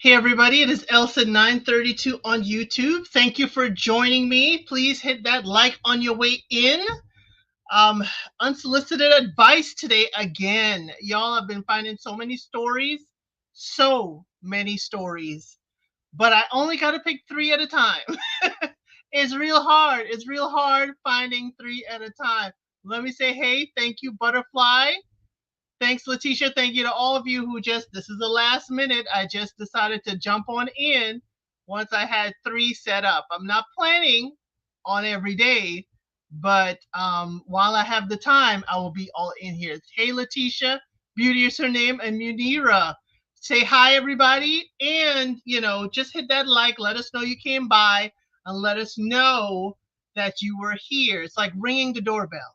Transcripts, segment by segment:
Hey everybody, it is Elsa932 on YouTube. Thank you for joining me. Please hit that like on your way in. Um, Unsolicited advice today again. Y'all have been finding so many stories, but I only got to pick three at a time. It's real hard. It's real hard finding three at a time. Let me say, hey, thank you, Butterfly. Thanks, Letitia. Thank you to all of you who this is the last minute. I just decided to jump on in once I had three set up. I'm not planning on every day, but while I have the time, I will be all in here. Hey, Letitia, Beauty is her name, and Munira. Say hi, everybody. And, just hit that like. Let us know you came by and let us know that you were here. It's like ringing the doorbell.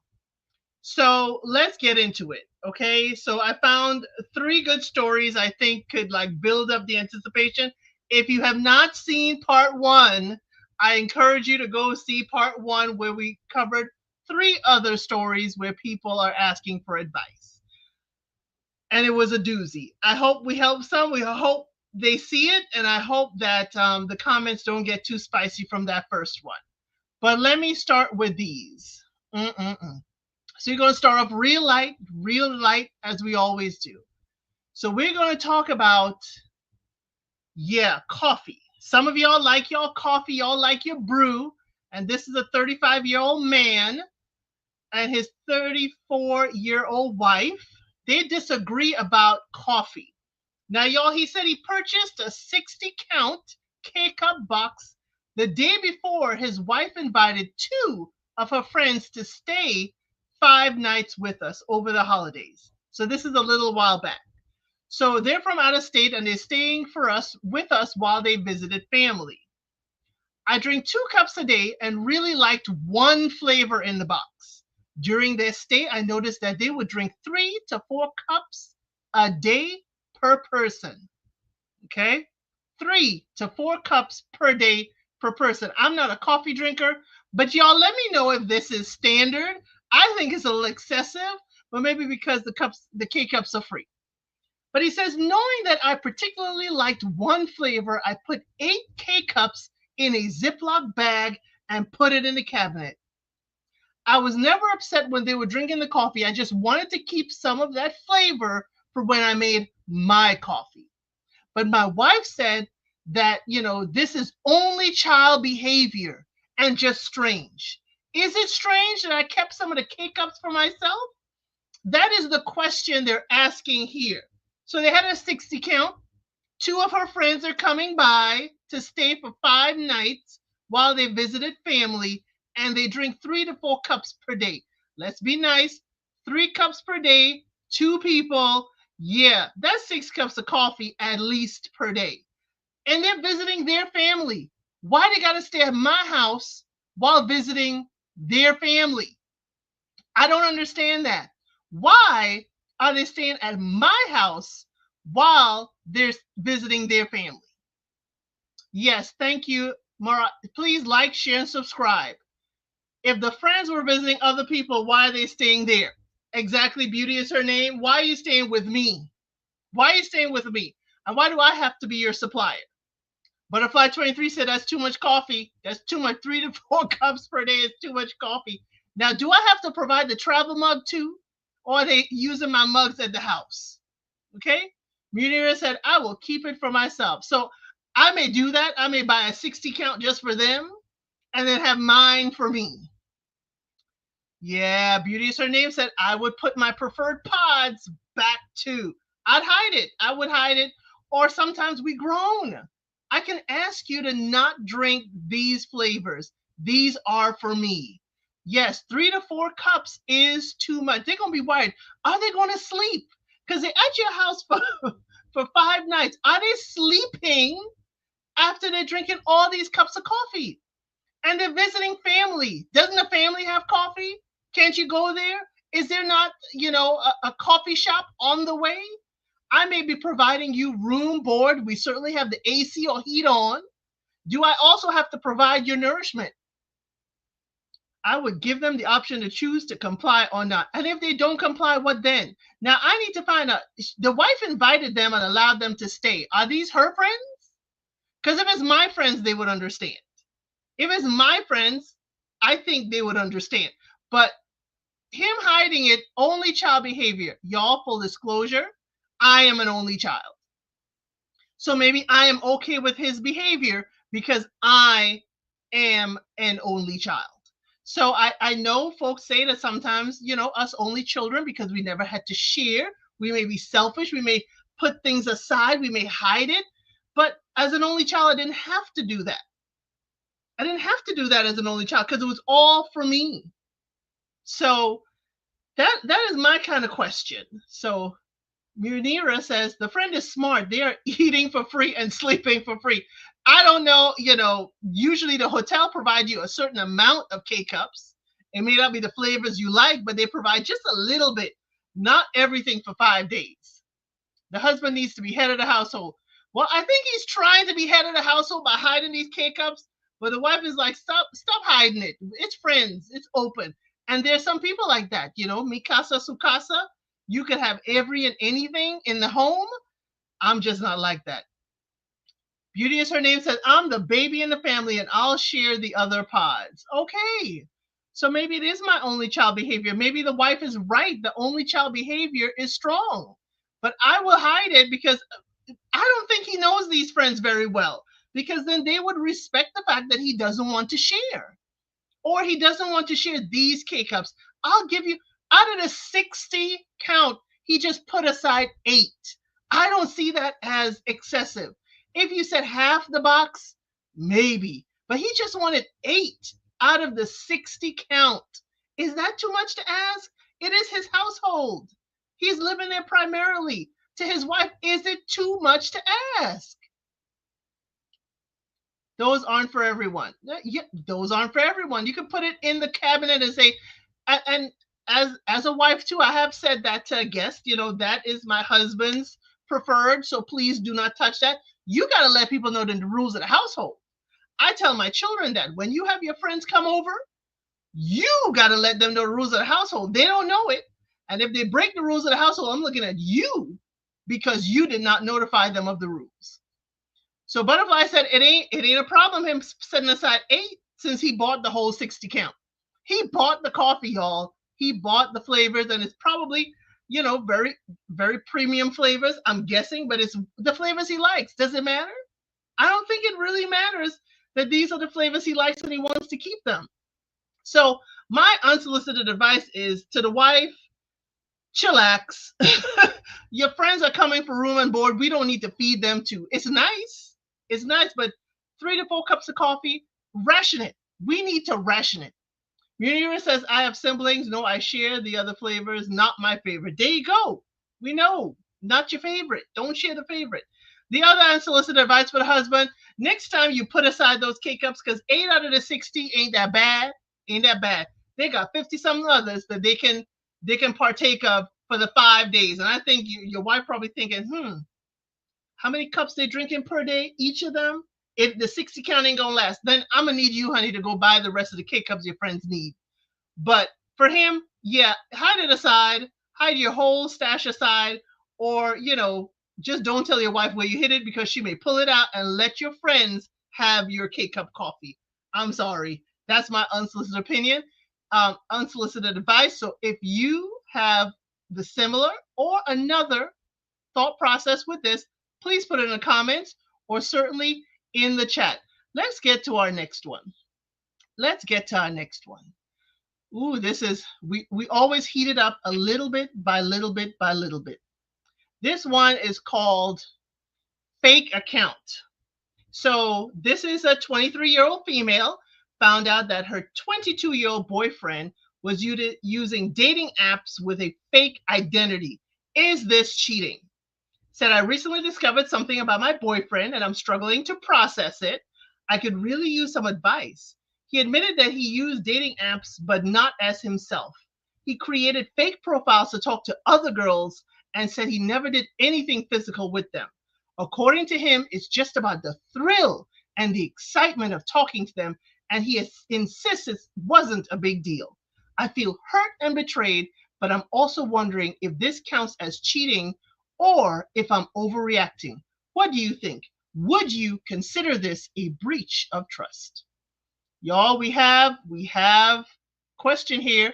So let's get into it. Okay. So I found three good stories I think could build up the anticipation. If you have not seen part one, I encourage you to go see part one where we covered three other stories where people are asking for advice. And it was a doozy. I hope we help some. We hope they see it. And I hope that the comments don't get too spicy from that first one. But let me start with these. So you're going to start off real light, as we always do. So we're going to talk about, coffee. Some of y'all like y'all coffee, y'all like your brew. And this is a 35-year-old man and his 34-year-old wife. They disagree about coffee. Now, y'all, he said he purchased a 60-count K-Cup box the day before his wife invited two of her friends to stay 5 nights with us over the holidays. So this is a little while back. So they're from out of state and they're staying with us while they visited family. I drink 2 cups a day and really liked one flavor in the box. During their stay, I noticed that they would drink 3 to 4 cups a day per person. Okay? 3 to 4 cups per day per person. I'm not a coffee drinker, but y'all let me know if this is standard. I think it's a little excessive, but maybe because the K-Cups are free. But he says, knowing that I particularly liked one flavor, I put 8 K-Cups in a Ziploc bag and put it in the cabinet. I was never upset when they were drinking the coffee. I just wanted to keep some of that flavor for when I made my coffee. But my wife said that, this is only child behavior and just strange. Is it strange that I kept some of the K-Cups for myself? That is the question they're asking here. So they had a 60 count. 2 of her friends are coming by to stay for 5 nights while they visited family, and they drink 3 to 4 cups per day. Let's be nice. 3 cups per day, 2 people. Yeah, that's 6 cups of coffee at least per day. And they're visiting their family. Why they got to stay at my house while visiting their family? I don't understand that. Why are they staying at my house while they're visiting their family? Yes, thank you, Mara. Please like, share, and subscribe. If the friends were visiting other people, why are they staying there? Exactly, Beauty is her name. Why are you staying with me? Why are you staying with me? And why do I have to be your supplier? Butterfly 23 said that's too much coffee. That's too much. 3 to 4 cups per day is too much coffee. Now, do I have to provide the travel mug too? Or are they using my mugs at the house? Okay. Munira said, I will keep it for myself. So I may do that. I may buy a 60 count just for them and then have mine for me. Yeah, Beauty is her name said, I would put my preferred pods back too. I'd hide it. I would hide it. Or sometimes we groan. I can ask you to not drink these flavors. These are for me. Yes, 3 to 4 cups is too much. They're going to be worried. Are they going to sleep? Because they're at your house for 5 nights. Are they sleeping after they're drinking all these cups of coffee? And they're visiting family. Doesn't the family have coffee? Can't you go there? Is there not, a coffee shop on the way? I may be providing you room, board. We certainly have the AC or heat on. Do I also have to provide your nourishment? I would give them the option to choose to comply or not. And if they don't comply, what then? Now, I need to find out. The wife invited them and allowed them to stay. Are these her friends? Because if it's my friends, they would understand. If it's my friends, I think they would understand. But him hiding it, only child behavior. Y'all, full disclosure, I am an only child. So maybe I am okay with his behavior because I am an only child. So I know folks say that sometimes, us only children, because we never had to share, we may be selfish, we may put things aside, we may hide it. But as an only child, I didn't have to do that. I didn't have to do that as an only child because it was all for me. So that is my kind of question. So Munira says the friend is smart. They are eating for free and sleeping for free. I don't know, usually the hotel provides you a certain amount of K-cups. It may not be the flavors you like, but they provide just a little bit, not everything for 5 days. The husband needs to be head of the household. Well, I think he's trying to be head of the household by hiding these K-cups, but the wife is like, stop hiding it. It's friends. It's open. And there's some people like that, Mikasa Sukasa. You could have every and anything in the home. I'm just not like that. Beauty is her name says, I'm the baby in the family and I'll share the other pods. Okay. So maybe it is my only child behavior. Maybe the wife is right. The only child behavior is strong. But I will hide it because I don't think he knows these friends very well. Because then they would respect the fact that he doesn't want to share. Or he doesn't want to share these K-cups. I'll give you, out of the 60 count, he just put aside 8. I don't see that as excessive. If you said half the box, maybe. But he just wanted 8 out of the 60 count. Is that too much to ask? It is his household. He's living there primarily. To his wife, is it too much to ask? Those aren't for everyone. Yeah, those aren't for everyone. You can put it in the cabinet and say, and as a wife too, I have said that to a guest, that is my husband's preferred, so please do not touch that. You got to let people know the rules of the household. I tell my children that when you have your friends come over, you got to let them know the rules of the household. They don't know it. And if they break the rules of the household, I'm looking at you because you did not notify them of the rules. So Butterfly said it ain't a problem him setting aside 8 since he bought the whole 60 count. He bought the coffee, y'all. He bought the flavors, and it's probably, very, very premium flavors, I'm guessing, but it's the flavors he likes. Does it matter? I don't think it really matters that these are the flavors he likes and he wants to keep them. So my unsolicited advice is to the wife, chillax. Your friends are coming for room and board. We don't need to feed them too. It's nice. It's nice, but 3 to 4 cups of coffee, ration it. We need to ration it. Munira says, I have siblings. No, I share the other flavors. Not my favorite. There you go. We know. Not your favorite. Don't share the favorite. The other unsolicited advice for the husband, next time you put aside those K-cups, because 8 out of the 60 ain't that bad. Ain't that bad. They got 50-something others that they can partake of for the 5 days. And I think your wife probably thinking, how many cups they drinking per day, each of them? If the 60 count ain't gonna last, then I'm gonna need you, honey, to go buy the rest of the K-cups your friends need. But for him, yeah, hide it aside, hide your whole stash aside, or just don't tell your wife where you hid it because she may pull it out and let your friends have your K-cup coffee. I'm sorry. That's my unsolicited opinion, unsolicited advice. So if you have the similar or another thought process with this, please put it in the comments or certainly in the chat. Let's get to our next one. Let's get to our next one. Ooh, this is, we always heat it up a little bit by little bit by little bit. This one is called Fake Account. So this is a 23-year-old female found out that her 22-year-old boyfriend was using dating apps with a fake identity. Is this cheating? Said, I recently discovered something about my boyfriend and I'm struggling to process it. I could really use some advice. He admitted that he used dating apps, but not as himself. He created fake profiles to talk to other girls and said he never did anything physical with them. According to him, it's just about the thrill and the excitement of talking to them, and he insists it wasn't a big deal. I feel hurt and betrayed, but I'm also wondering if this counts as cheating or if I'm overreacting. What do you think? Would you consider this a breach of trust? Y'all, we have question here.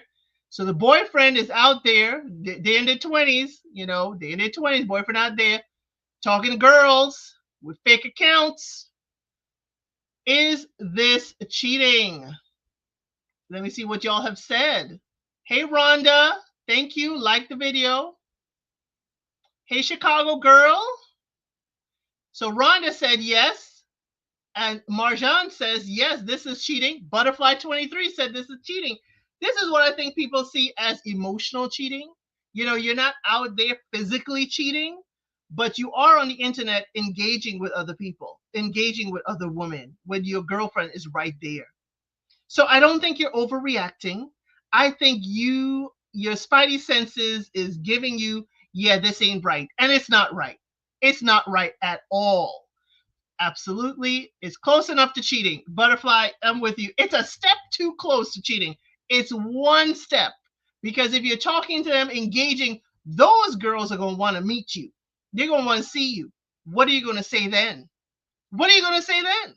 So the boyfriend is out there, they in their 20s, they in their 20s, boyfriend out there talking to girls with fake accounts. Is this cheating? Let me see what y'all have said. Hey Rhonda, thank you. Like the video. Hey Chicago girl. So Rhonda said yes. And Marjan says, yes, this is cheating. Butterfly 23 said this is cheating. This is what I think people see as emotional cheating. You're not out there physically cheating, but you are on the internet engaging with other people, engaging with other women when your girlfriend is right there. So I don't think you're overreacting. I think your spidey senses is giving you, yeah, this ain't right. And it's not right. It's not right at all. Absolutely. It's close enough to cheating. Butterfly, I'm with you. It's a step too close to cheating. It's one step. Because if you're talking to them, engaging, those girls are going to want to meet you. They're going to want to see you. What are you going to say then? What are you going to say then?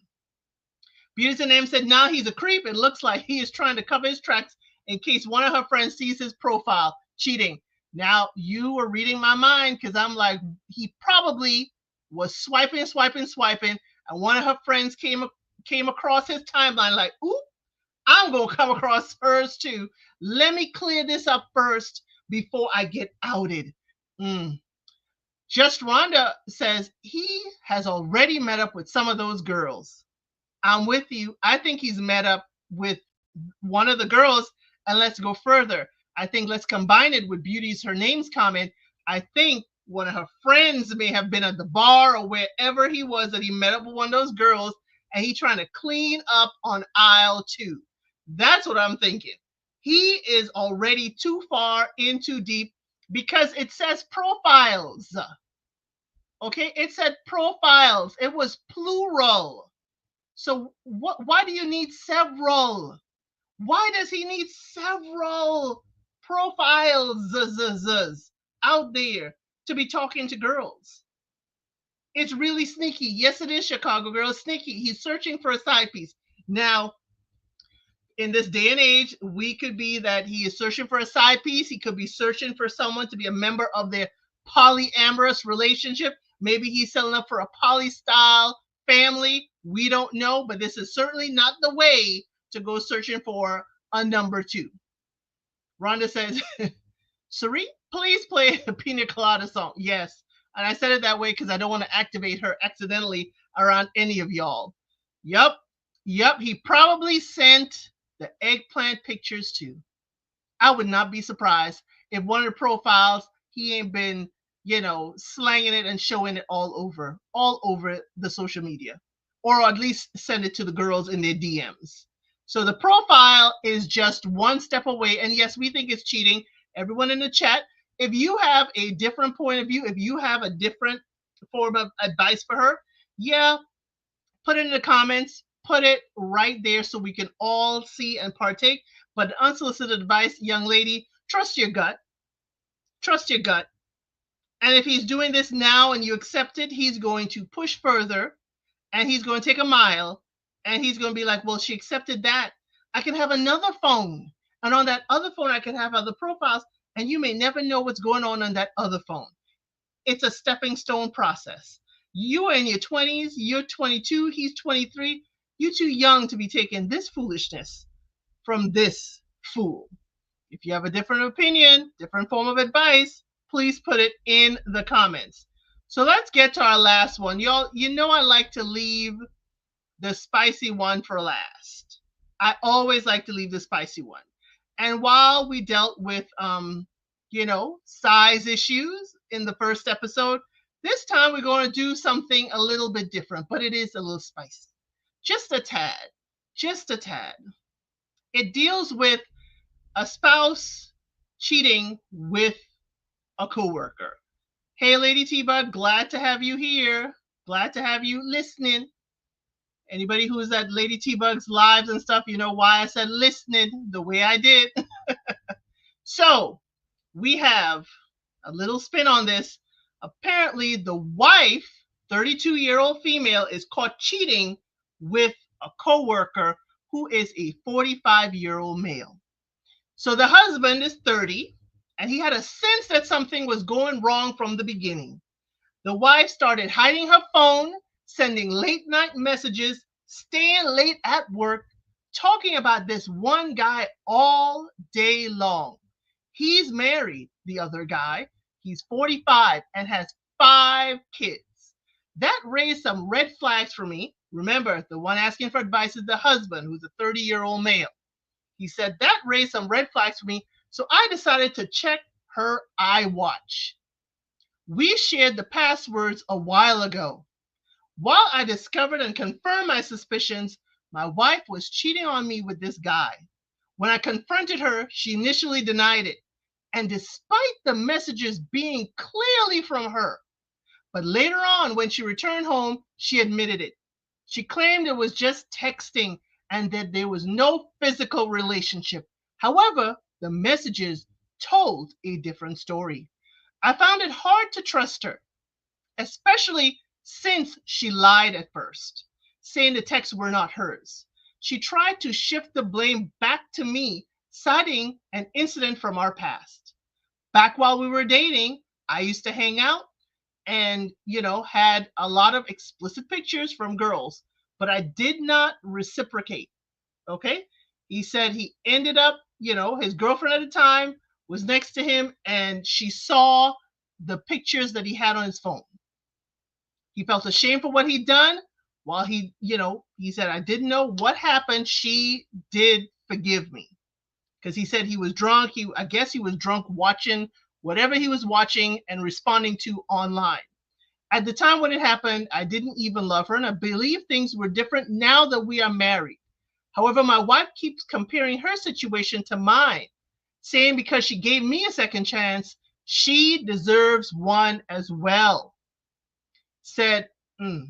Beauty and M said, now he's a creep. It looks like he is trying to cover his tracks in case one of her friends sees his profile. Cheating. Now, you were reading my mind because I'm like, he probably was swiping, and one of her friends came across his timeline like, ooh, I'm going to come across hers too. Let me clear this up first before I get outed. Just Rhonda says he has already met up with some of those girls. I'm with you. I think he's met up with one of the girls, and let's go further. I think let's combine it with Beauty's Her Name's comment. I think one of her friends may have been at the bar or wherever he was that he met up with one of those girls, and he's trying to clean up on aisle 2. That's what I'm thinking. He is already too far in too deep because it says profiles. Okay, it said profiles. It was plural. So why do you need several? Why does he need several profiles out there to be talking to girls? It's really sneaky. Yes, it is, Chicago girl. Sneaky. He's searching for a side piece. Now, in this day and age, we could be that he is searching for a side piece. He could be searching for someone to be a member of their polyamorous relationship. Maybe he's selling up for a poly-style family. We don't know, but this is certainly not the way to go searching for a number 2. Rhonda says, Sari, please play a Pina Colada song. Yes. And I said it that way because I don't want to activate her accidentally around any of y'all. Yep. He probably sent the eggplant pictures too. I would not be surprised if one of the profiles he ain't been, slanging it and showing it all over the social media, or at least send it to the girls in their DMs. So the profile is just one step away. And yes, we think it's cheating. Everyone in the chat, if you have a different point of view, if you have a different form of advice for her, yeah, put it in the comments. Put it right there so we can all see and partake. But unsolicited advice, young lady, trust your gut. Trust your gut. And if he's doing this now and you accept it, he's going to push further and he's going to take a mile and he's going to be like, well, she accepted that. I can have another phone. And on that other phone, I can have other profiles. And you may never know what's going on that other phone. It's a stepping stone process. You are in your 20s. You're 22. He's 23. You're too young to be taking this foolishness from this fool. If you have a different opinion, different form of advice, please put it in the comments. So let's get to our last one. Y'all, I like to leave the spicy one for last. I always like to leave the spicy one. And while we dealt with, size issues in the first episode, this time we're going to do something a little bit different, but it is a little spicy. Just a tad. It deals with a spouse cheating with a coworker. Hey, Lady T-Bug, glad to have you here. Glad to have you listening. Anybody who is at Lady T-Bug's lives and stuff, you know why I said listening the way I did. So, we have a little spin on this. Apparently, the wife 32-year-old female is caught cheating with a coworker who is a 45-year-old male. So the husband is 30, and he had a sense that something was going wrong from the beginning. The wife started hiding her phone, sending late night messages, staying late at work, talking about this one guy all day long. He's married, the other guy. He's 45 and has 5 kids. That raised some red flags for me. Remember, the one asking for advice is the husband, who's a 30-year-old male. He said that raised some red flags for me, so I decided to check her iWatch. We shared the passwords a while ago. While I discovered and confirmed my suspicions, my wife was cheating on me with this guy. When I confronted her, she initially denied it, and despite the messages being clearly from her, but later on, when she returned home, she admitted it. She claimed it was just texting and that there was no physical relationship. However, the messages told a different story. I found it hard to trust her, especially since she lied at first, saying the texts were not hers. She tried to shift the blame back to me, citing an incident from our past. Back while we were dating, I used to hang out and, had a lot of explicit pictures from girls, but I did not reciprocate. Okay. He said he ended up, his girlfriend at the time was next to him and she saw the pictures that he had on his phone. He felt ashamed for what he'd done. While he said, I didn't know what happened. She did forgive me because he said he was drunk. I guess he was drunk watching whatever he was watching and responding to online. At the time when it happened, I didn't even love her, and I believe things were different now that we are married. However, my wife keeps comparing her situation to mine, saying because she gave me a second chance, she deserves one as well. Said,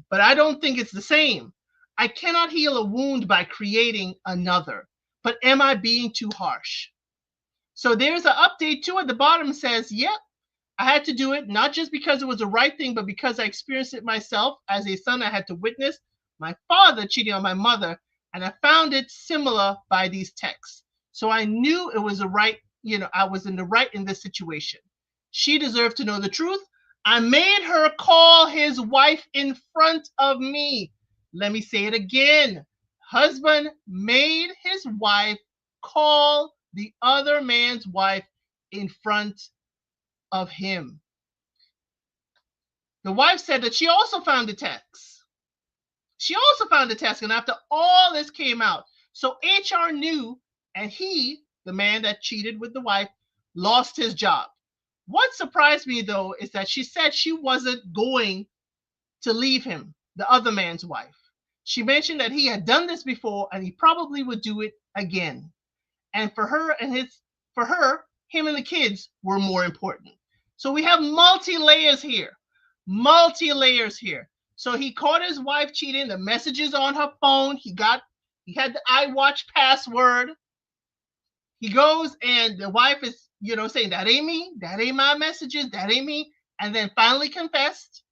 but I don't think it's the same. I cannot heal a wound by creating another. But am I being too harsh? So there's an update too at the bottom says, yep, I had to do it, not just because it was the right thing, but because I experienced it myself. As a son, I had to witness my father cheating on my mother, and I found it similar by these texts. So I knew it was the right, I was in the right in this situation. She deserved to know the truth. I made her call his wife in front of me. Let me say it again. Husband made his wife call the other man's wife in front of him. The wife said that she also found the text. And after all this came out, so HR knew, and he, the man that cheated with the wife, lost his job. What surprised me, though, is that she said she wasn't going to leave him, the other man's wife. She mentioned that he had done this before and he probably would do it again. And for her, him and the kids were more important. So we have multi-layers here. So he caught his wife cheating, the messages on her phone. He had the iWatch password. He goes and the wife is, saying, that ain't me. That ain't my messages. That ain't me. And then finally confessed.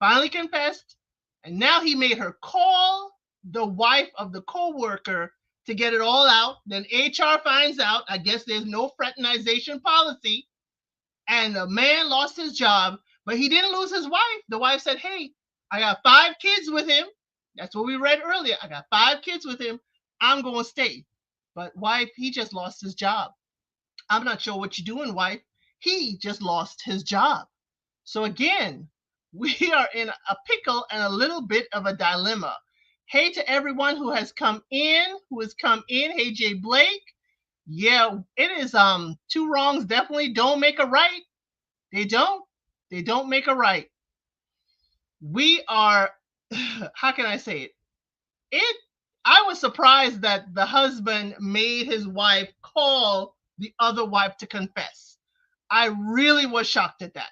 And now he made her call the wife of the co-worker to get it all out. Then HR finds out. I guess there's no fraternization policy. And the man lost his job, but he didn't lose his wife. The wife said, hey, I got 5 kids with him. That's what we read earlier. I got 5 kids with him. I'm going to stay. But wife, he just lost his job. I'm not sure what you're doing, wife. He just lost his job. So again, we are in a pickle and a little bit of a dilemma. Hey to everyone who has come in. Hey, Jay Blake. Yeah, it is 2 wrongs definitely don't make a right. They don't make a right. We are, how can I say it? I was surprised that the husband made his wife call the other wife to confess. I really was shocked at that.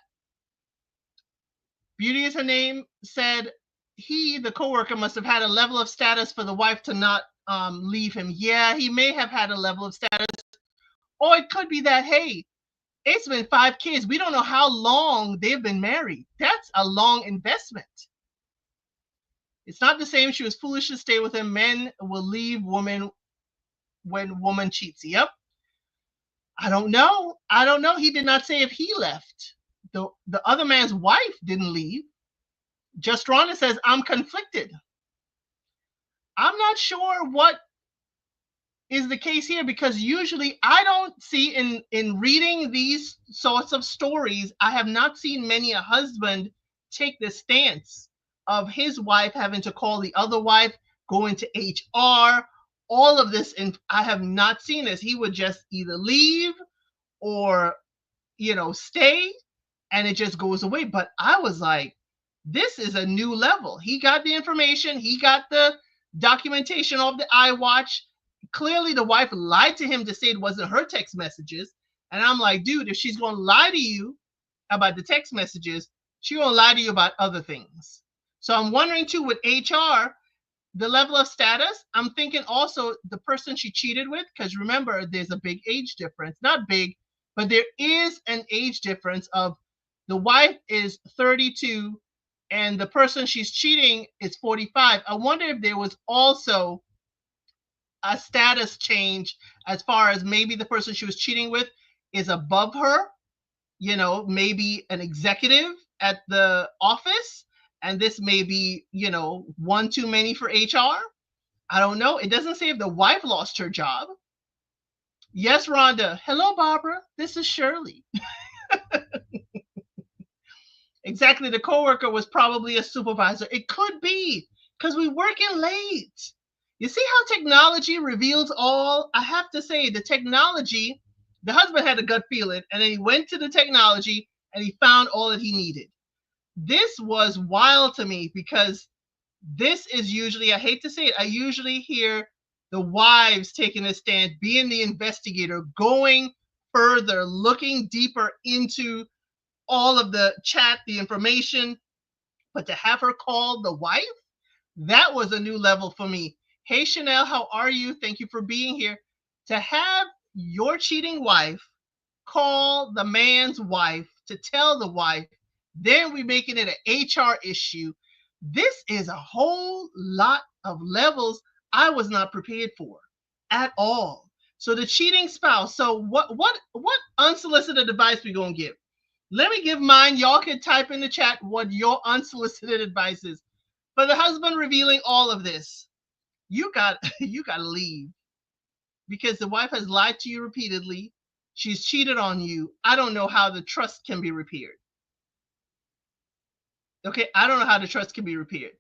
Beauty is her name, said he, the coworker, must have had a level of status for the wife to not leave him. Yeah, he may have had a level of status. Or it could be that, hey, It's been 5 kids. We don't know how long they've been married. That's a long investment. It's not the same. She was foolish to stay with him. Men will leave woman when woman cheats. Yep. I don't know. I don't know. He did not say if he left. The other man's wife didn't leave. Just Rhonda says, I'm conflicted. I'm not sure what is the case here, because usually I don't see in reading these sorts of stories, I have not seen many a husband take the stance of his wife having to call the other wife, go into HR, all of this, and I have not seen this. He would just either leave or stay, and it just goes away. But I was like, this is a new level. He got the information, he got the documentation of the iWatch. Clearly the wife lied to him to say it wasn't her text messages. And I'm like, dude, if she's going to lie to you about the text messages, she's going to lie to you about other things. So I'm wondering too, with HR, the level of status, I'm thinking also the person she cheated with, because remember, there's a big age difference. Not big, but there is an age difference of the wife is 32 and the person she's cheating is 45. I wonder if there was also a status change, as far as maybe the person she was cheating with is above her, maybe an executive at the office, and this may be, one too many for HR. I don't know. It doesn't say if the wife lost her job. Yes, Rhonda. Hello, Barbara. This is Shirley. Exactly. The coworker was probably a supervisor. It could be, because we working late. You see how technology reveals all? I have to say, the technology, the husband had a gut feeling, and then he went to the technology and he found all that he needed. This was wild to me, because this is usually, I hate to say it, I usually hear the wives taking a stand, being the investigator, going further, looking deeper into all of the chat, the information. But to have her call the wife, that was a new level for me. Hey, Chanel, how are you? Thank you for being here. To have your cheating wife call the man's wife to tell the wife, then we're making it an HR issue. This is a whole lot of levels I was not prepared for at all. So the cheating spouse. So what unsolicited advice we gonna give? Let me give mine. Y'all can type in the chat what your unsolicited advice is. For the husband revealing all of this, you got to leave, because the wife has lied to you repeatedly. She's cheated on you. I don't know how the trust can be repaired. Okay, I don't know how the trust can be repaired.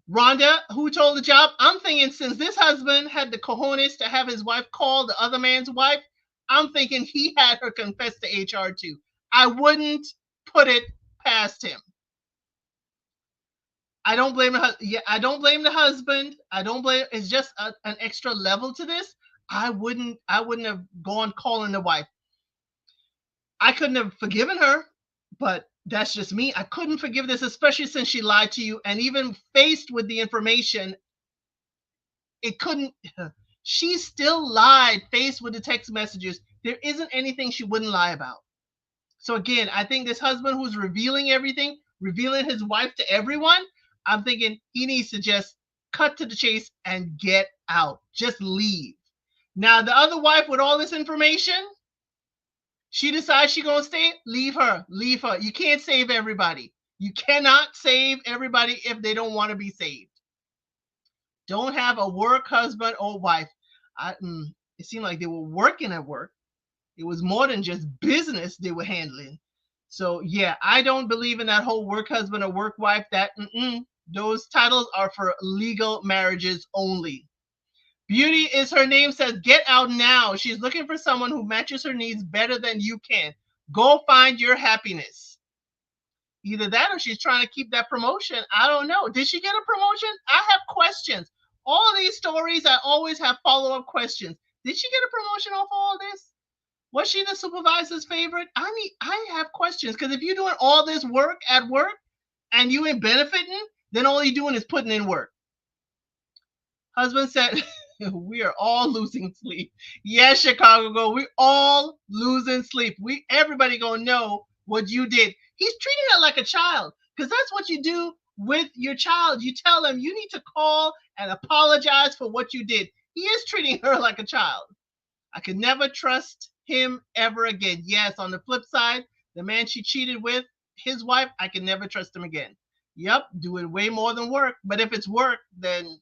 Rhonda, who told the job? I'm thinking, since this husband had the cojones to have his wife call the other man's wife, I'm thinking he had her confess to HR too. I wouldn't put it past him. I don't blame I don't blame the husband. I don't blame. It's just an extra level to this. I wouldn't have gone calling the wife. I couldn't have forgiven her, but that's just me. I couldn't forgive this, especially since she lied to you, and even faced with the information, it couldn't. She still lied, faced with the text messages. There isn't anything she wouldn't lie about. So again, I think this husband who's revealing everything, revealing his wife to everyone, I'm thinking he needs to just cut to the chase and get out. Just leave. Now, the other wife with all this information, she decides she's going to stay. Leave her. Leave her. You can't save everybody. You cannot save everybody if they don't want to be saved. Don't have a work husband or wife. It seemed like they were working at work. It was more than just business they were handling. So yeah, I don't believe in that whole work husband or work wife. Those titles are for legal marriages only. Beauty is her name, says, get out now. She's looking for someone who matches her needs better than you can. Go find your happiness. Either that or she's trying to keep that promotion. I don't know. Did she get a promotion? I have questions. All these stories, I always have follow-up questions. Did she get a promotion off all this? Was she the supervisor's favorite? I have questions, because if you're doing all this work at work and you ain't benefiting, then all you're doing is putting in work. Husband said, We are all losing sleep. Yes, Chicago Go, we all losing sleep. Everybody gonna know what you did. He's treating her like a child because that's what you do with your child. You tell them you need to call and apologize for what you did. He is treating her like a child. I could never trust him ever again. Yes, on the flip side, the man she cheated with, his wife, I can never trust him again. Yep, do it way more than work. But if it's work, then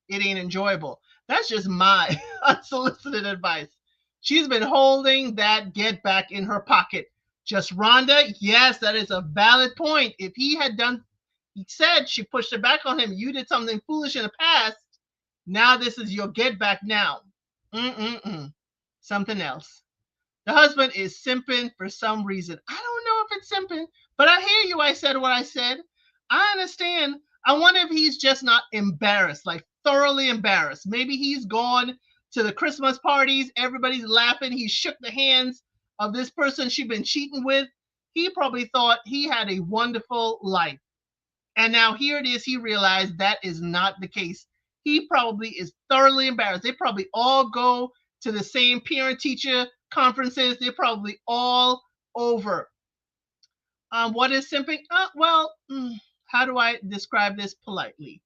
it ain't enjoyable. That's just my unsolicited advice. She's been holding that get back in her pocket. Just Rhonda, yes, that is a valid point. If he said she pushed it back on him, you did something foolish in the past. Now this is your get back now. Mm-mm-mm. Something else. The husband is simping for some reason. I don't know if it's simping, but I hear you. I said what I said. I understand. I wonder if he's just not embarrassed, like thoroughly embarrassed. Maybe he's gone to the Christmas parties. Everybody's laughing. He shook the hands of this person she's been cheating with. He probably thought he had a wonderful life. And now here it is. He realized that is not the case. He probably is thoroughly embarrassed. They probably all go to the same parent teacher conferences. They're probably all over. What is simping? How do I describe this politely?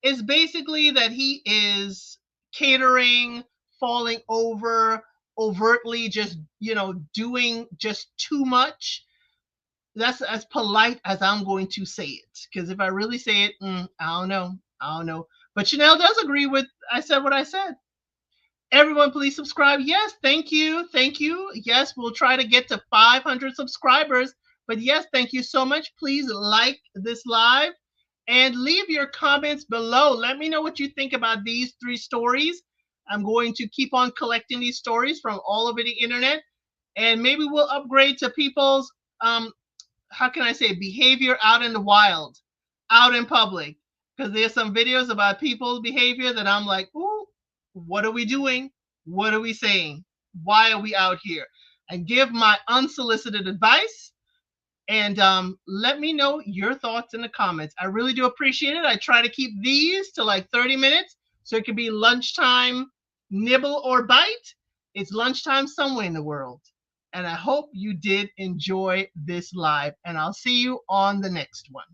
It's basically that he is catering, falling over, overtly just, doing just too much. That's as polite as I'm going to say it. Because if I really say it, I don't know. I don't know. But Chanel does agree with I said what I said. Everyone, please subscribe. Yes, thank you. Thank you. Yes, we'll try to get to 500 subscribers. But yes, thank you so much. Please like this live and leave your comments below. Let me know what you think about these 3 stories. I'm going to keep on collecting these stories from all over the internet. And maybe we'll upgrade to people's how can I say, behavior out in the wild, out in public. Because there's some videos about people's behavior that I'm like, ooh, what are we doing? What are we saying? Why are we out here? And give my unsolicited advice. And let me know your thoughts in the comments. I really do appreciate it. I try to keep these to like 30 minutes. So it could be lunchtime nibble or bite. It's lunchtime somewhere in the world. And I hope you did enjoy this live. And I'll see you on the next one.